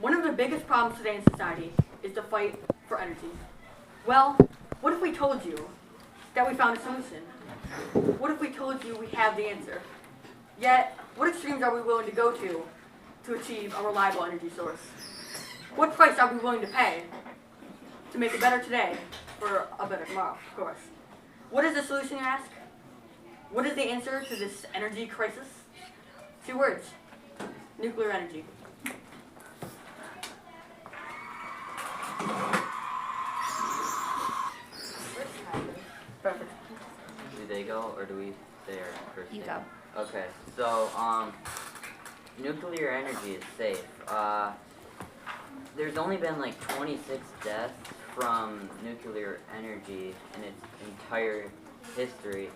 One of the biggest problems today in society is the fight for energy. Well, what if we told you that we found a solution? What if we told you we have the answer? Yet, what extremes are we willing to go to achieve a reliable energy source? What price are we willing to pay to make it better today for a better tomorrow, of course? What is the solution, you ask? What is the answer to this energy crisis? 2 words: nuclear energy. Perfect. Do they go or do we say our first You name? go. Okay, so nuclear energy is safe. There's only been like 26 deaths from nuclear energy in its entire history,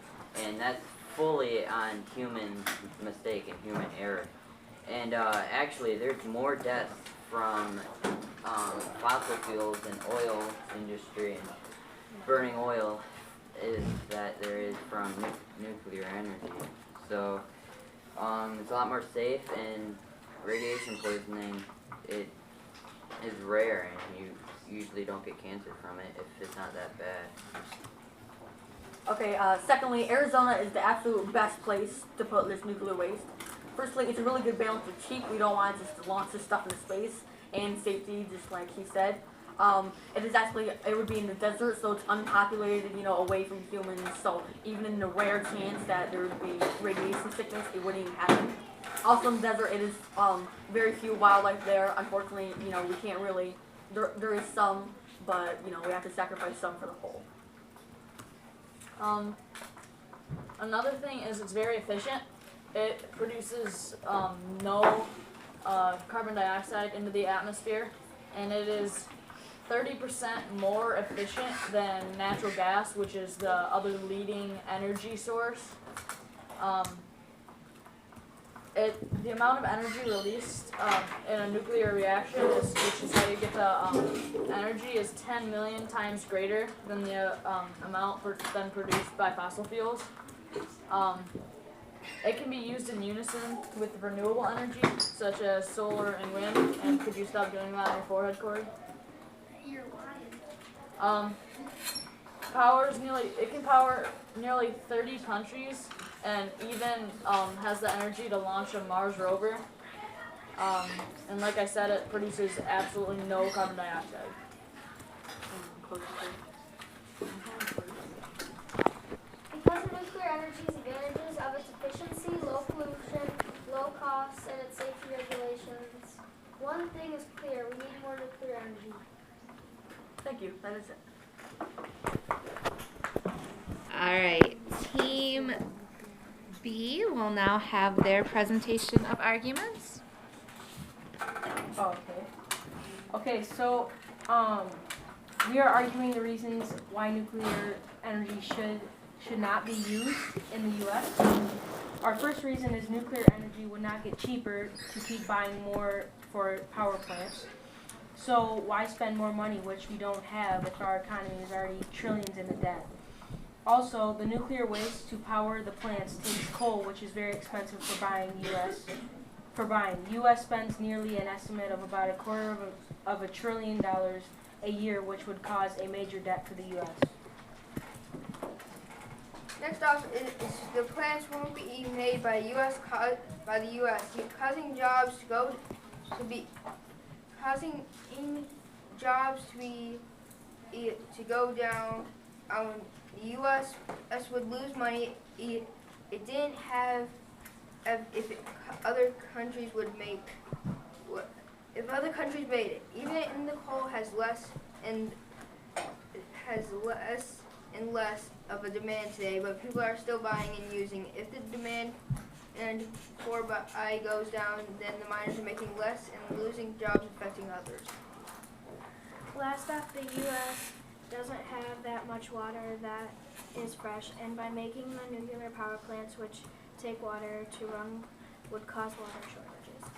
and that's fully on human mistake and human error. And actually, there's more deaths from fossil fuels and oil industry and burning oil is that there is from nuclear energy. So it's a lot more safe, and radiation poisoning, it is rare, and you usually don't get cancer from it if it's not that bad. Okay, secondly, Arizona is the absolute best place to put this nuclear waste. Firstly, it's a really good balance of cheap. We don't want just to launch this stuff into space, and safety, just like he said. It would be in the desert, so it's unpopulated, away from humans. So even in the rare chance that there would be radiation sickness, it wouldn't even happen. Also in the desert, it is very few wildlife there. Unfortunately, we can't really. There is some, but we have to sacrifice some for the whole. Another thing is it's very efficient. It produces no carbon dioxide into the atmosphere, and it is 30% more efficient than natural gas, which is the other leading energy source. The amount of energy released in a nuclear reaction, which is how you get the energy, is 10 million times greater than the amount then produced by fossil fuels. It can be used in unison with renewable energy, such as solar and wind. And could you stop doing that on your forehead, Corey? It can power nearly 30 countries, and even has the energy to launch a Mars rover. And like I said, it produces absolutely no carbon dioxide. Because of nuclear energy's advantages of its efficiency, low pollution, low costs, and its safety regulations, one thing is clear: we need more nuclear energy. Thank you. That is it. All right, Team B will now have their presentation of arguments. Okay, so we are arguing the reasons why nuclear energy should not be used in the U.S. Our first reason is nuclear energy would not get cheaper to keep buying more for power plants. So why spend more money, which we don't have, if our economy is already trillions in the debt? Also, the nuclear waste to power the plants takes coal, which is very expensive for buying. U.S. spends nearly an estimate of about $250 billion a year, which would cause a major debt for the U.S. Next off is the plants won't be made by the U.S. causing jobs to go down. The U.S. would lose money. It didn't have if other countries would make. If other countries made it, even in the coal has less and less of a demand today, but people are still buying and using. If the demand and for buy goes down, then the miners are making less and losing jobs, affecting others. Last off, the U.S. doesn't have that much water that is fresh, and by making the nuclear power plants, which take water to run, would cause water shortages.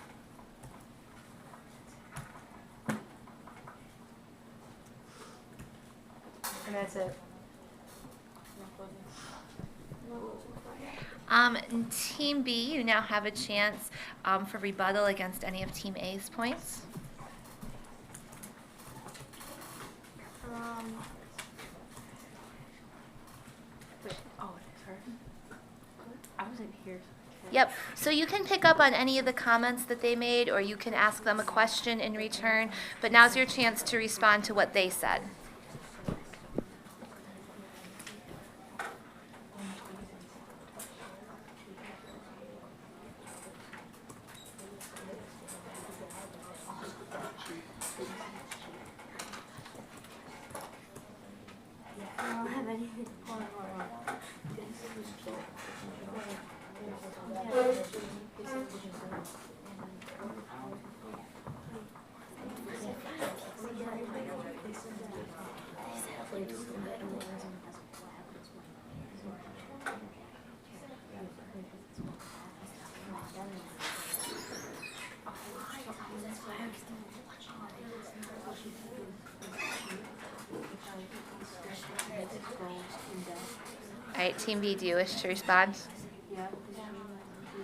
And that's it. Team B, you now have a chance for rebuttal against any of Team A's points. Oh, it's her. I wasn't here. Yep. So you can pick up on any of the comments that they made, or you can ask them a question in return. But now's your chance to respond to what they said. I don't have anything. All right, Team B, do you wish to respond?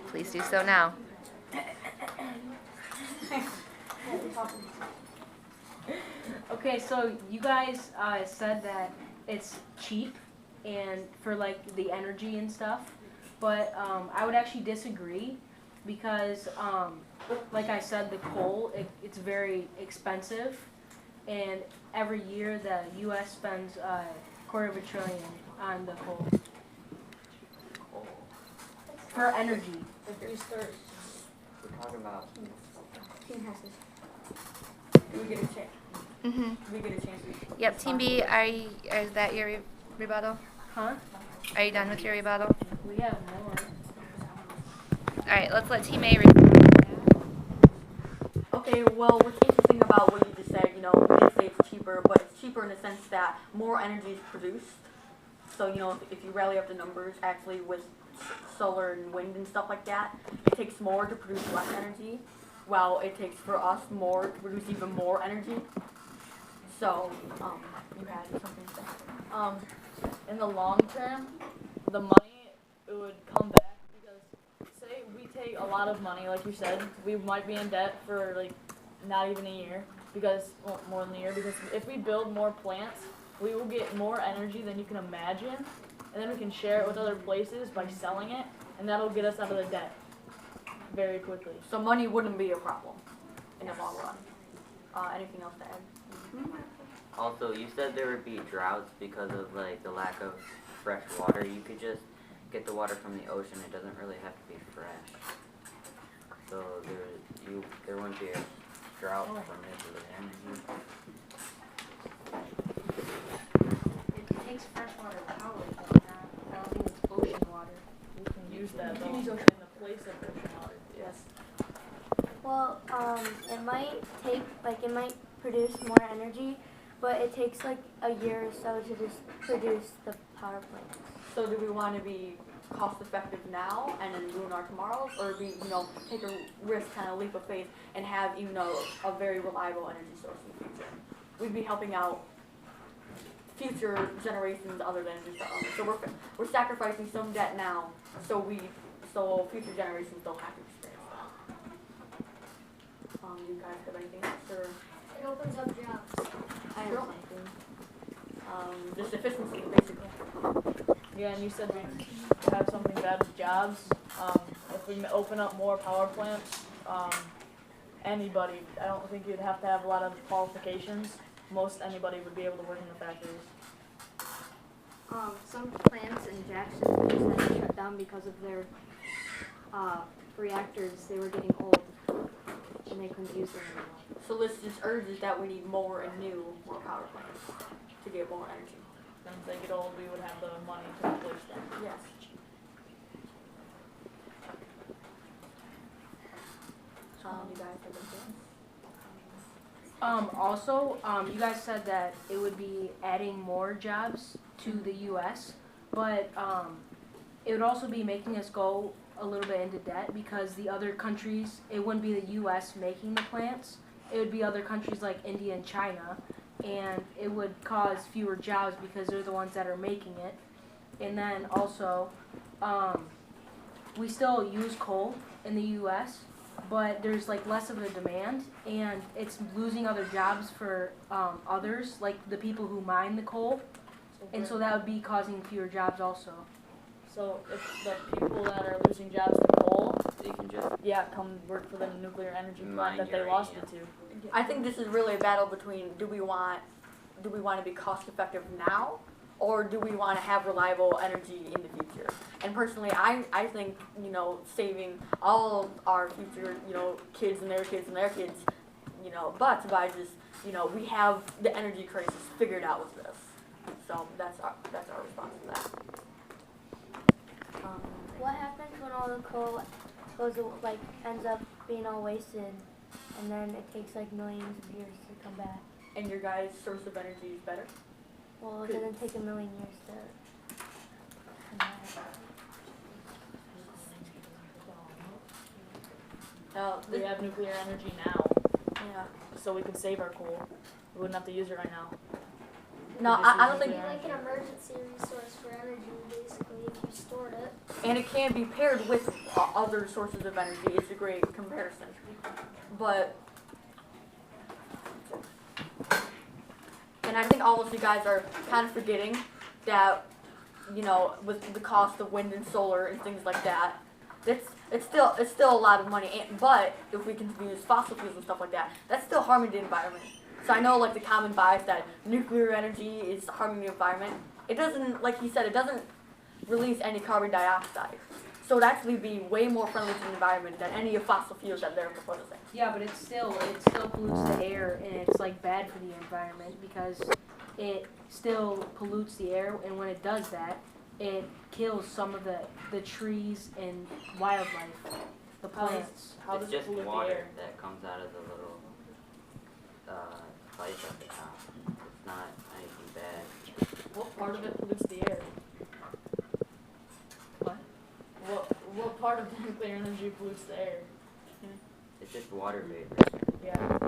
Please do so now. Okay, so you guys said that it's cheap and for like the energy and stuff, but I would actually disagree because, like I said, the coal it's very expensive, and every year the U.S. spends $250 billion on the coal for energy. We're talking about. Do we get a chance? Mm-hmm. Do we get a chance? Yep, Team B, is that your rebuttal? Huh? Are you done with your rebuttal? We have more. All right, let's let Team A respond. Okay, well, what's interesting about what you just said, you know, you did say it's cheaper, but it's cheaper in the sense that more energy is produced. So, you know, if you rally up the numbers, actually with solar and wind and stuff like that, it takes more to produce less energy, while it takes for us more to produce even more energy. So, you had something to say. In the long term, the money it would come back because say we take a lot of money, like you said, we might be in debt for like not even a year because well, more than a year because if we build more plants, we will get more energy than you can imagine, and then we can share it with other places by selling it, and that'll get us out of the debt very quickly. So money wouldn't be a problem in the long run. Anything else to add? Also, you said there would be droughts because of like the lack of fresh water. You could just get the water from the ocean. It doesn't really have to be fresh. So there wouldn't be a drought from nuclear energy. It takes freshwater power, but I don't think it's ocean water. We can use that though in the place of ocean water. Yes. Well, it might produce more energy, but it takes like a year or so to just produce the power plants. So do we want to be cost effective now and then ruin our tomorrows, or be, you know, take a risk, kind of leap of faith, and have, you know, a very reliable energy source in the future? We'd be helping out future generations other than just our own. So we're sacrificing some debt now, so future generations don't have to experience that. You guys have anything else, or? It opens up jobs. Sure. Just efficiency, basically. Yeah, and you said we have something bad with jobs. If we open up more power plants, anybody, I don't think you'd have to have a lot of qualifications. Most anybody would be able to work in the factories. Some plants in Jackson just had to shut down because of their reactors. They were getting old and they couldn't use them anymore. So this just urges that we need more and more power plants to get more energy. Then as they get old, we would have the money to replace them. Yes. You guys have anything? Also, you guys said that it would be adding more jobs to the U.S., but it would also be making us go a little bit into debt because the other countries, it wouldn't be the U.S. making the plants. It would be other countries like India and China, and it would cause fewer jobs because they're the ones that are making it. And then also, we still use coal in the U.S., but there's like less of a demand, and it's losing other jobs for others, like the people who mine the coal, and so that would be causing fewer jobs also. So if the people that are losing jobs to coal, They can just come work for the nuclear energy plant Mine that they lost it uranium. to. I think this is really a battle between do we want to be cost effective now, or do we want to have reliable energy in the future? And personally, I think, you know, saving all of our future, you know, kids and their kids and their kids, you know, butts by just, you know, we have the energy crisis figured out with this. So that's our response to that. What happens when all the coal ends up being all wasted, and then it takes like millions of years to come back? And your guys' source of energy is better? Well, it doesn't take a million years to come back. Now, We have nuclear energy now, yeah. so we could save our coal. We wouldn't have to use it right now. No, This I is don't think, nuclear Like an emergency resource for energy, basically, if you stored it. and it can be paired with other sources of energy. It's a great comparison. But, and I think all of you guys are kind of forgetting that, you know, with the cost of wind and solar and things like that, it's still a lot of money. But if we continue to use fossil fuels and stuff like that, that's still harming the environment. So I know, like, the common bias that nuclear energy is harming the environment. It doesn't, like he said, it doesn't release any carbon dioxide. So it'd actually be way more friendly to the environment than any of fossil fuels that they're proposing. Yeah, but it still pollutes the air, and it's like bad for the environment because it still pollutes the air, and when it does that, it kills some of the trees and wildlife, the plants. How it's does it just pollute the water air? that comes out of the little pipe at the top. It's not anything bad. What part of it pollutes the air? What? What part of the nuclear energy pollutes the air? It's just water vapor. Yeah.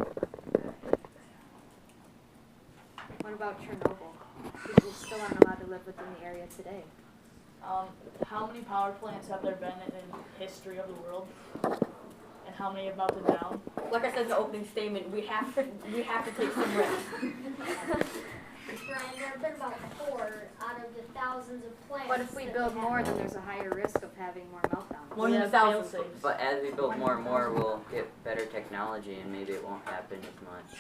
What about Chernobyl? People still aren't allowed to live within the area today. How many power plants have there been in history of the world? And how many have melted down? Like I said in the opening statement, we have to take some risks. Brian, there have been about 4 out of the thousands of plants. But if we that build have. more, then there's a higher risk of having more meltdowns. One We in a have thousand. fail-safes. But as we build more and more, we'll get better technology, and maybe it won't happen as much.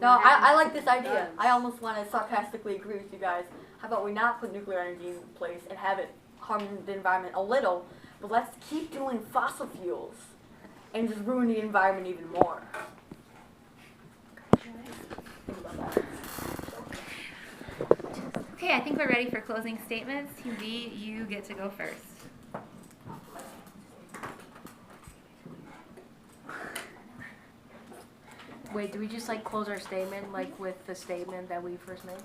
No, I like this idea. I almost want to sarcastically agree with you guys. How about we not put nuclear energy in place and have it harm the environment a little, but let's keep doing fossil fuels and just ruin the environment even more. Think about that. Okay, I think we're ready for closing statements. Team B, you get to go first. Wait, do we just like close our statement like with the statement that we first made?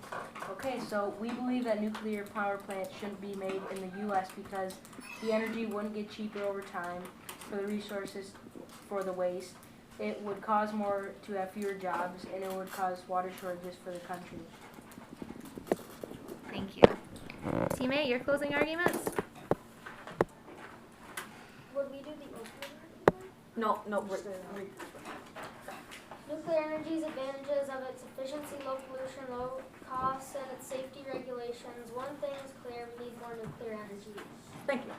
Okay, so we believe that nuclear power plants shouldn't be made in the U.S. because the energy wouldn't get cheaper over time for the resources for the waste. It would cause more to have fewer jobs, and it would cause water shortages for the country. Thank you. Team A, your closing arguments? Would we do the opening argument? No, Nuclear energy's advantages of its efficiency, low pollution, low costs, and its safety regulations. One thing is clear, we need more nuclear energy. Thank you.